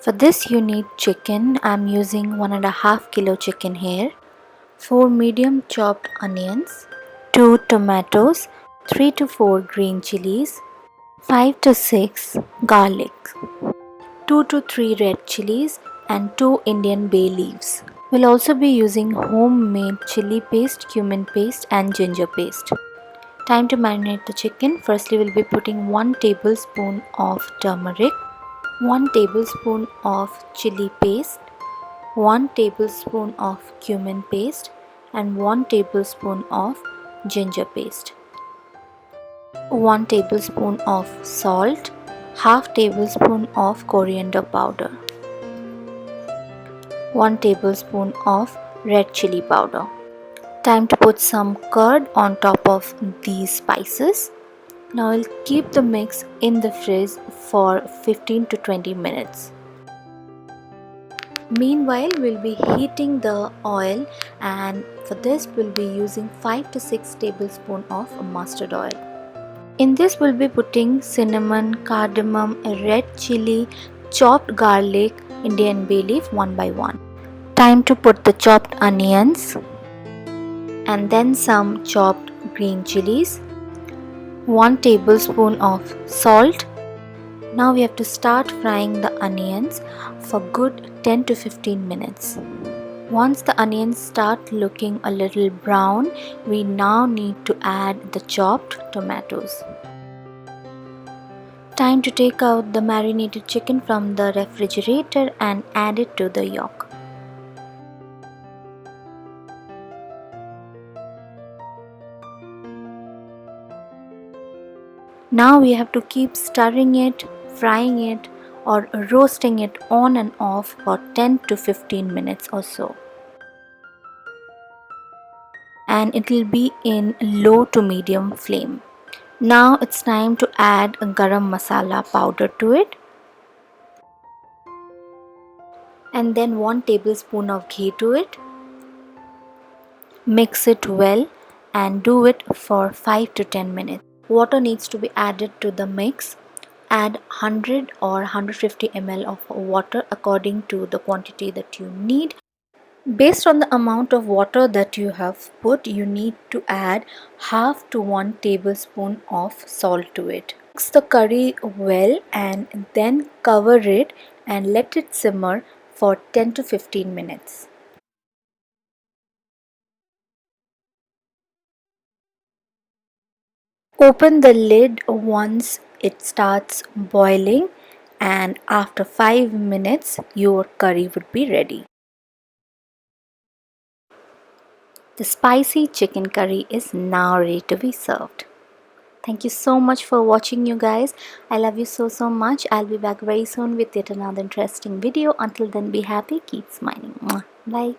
For this you need chicken. I'm using 1.5 kilo chicken here, 4 medium chopped onions, 2 tomatoes, 3 to 4 green chilies, 5 to 6 garlic, 2 to 3 red chilies and 2 Indian bay leaves. We'll also be using homemade chili paste, cumin paste and ginger paste. Time to marinate the chicken. Firstly, we'll be putting 1 tablespoon of turmeric, 1 tablespoon of chili paste, 1 tablespoon of cumin paste and 1 tablespoon of ginger paste, 1 tablespoon of salt, half tablespoon of coriander powder, 1 tablespoon of red chili powder. Time to put some curd on top of these spices. Now I'll keep the mix in the fridge for 15 to 20 minutes. Meanwhile, we'll be heating the oil, and for this we'll be using 5 to 6 tablespoons of mustard oil. In this we'll be putting cinnamon, cardamom, red chili, chopped garlic, Indian bay leaf one by one. Time to put the chopped onions and then some chopped green chilies, 1 tablespoon of salt. Now we have to start frying the onions for good 10 to 15 minutes. Once the onions start looking a little brown, we now need to add the chopped tomatoes. Time to take out the marinated chicken from the refrigerator and add it to the yolk. Now we have to keep stirring it, frying it or roasting it on and off for 10 to 15 minutes or so. And it will be in low to medium flame. Now it's time to add garam masala powder to it. And then 1 tablespoon of ghee to it. Mix it well and do it for 5 to 10 minutes. Water needs to be added to the mix. Add 100 or 150 ml of water according to the quantity that you need. Based on the amount of water that you have put, you need to add half to 1 tablespoon of salt to it. Mix the curry well and then cover it and let it simmer for 10 to 15 minutes. Open the lid once it starts boiling, and after 5 minutes your curry would be ready. The spicy chicken curry is now ready to be served. Thank you so much for watching, you guys. I love you so much. I'll be back very soon with yet another interesting video. Until then, be happy, keep smiling. Bye.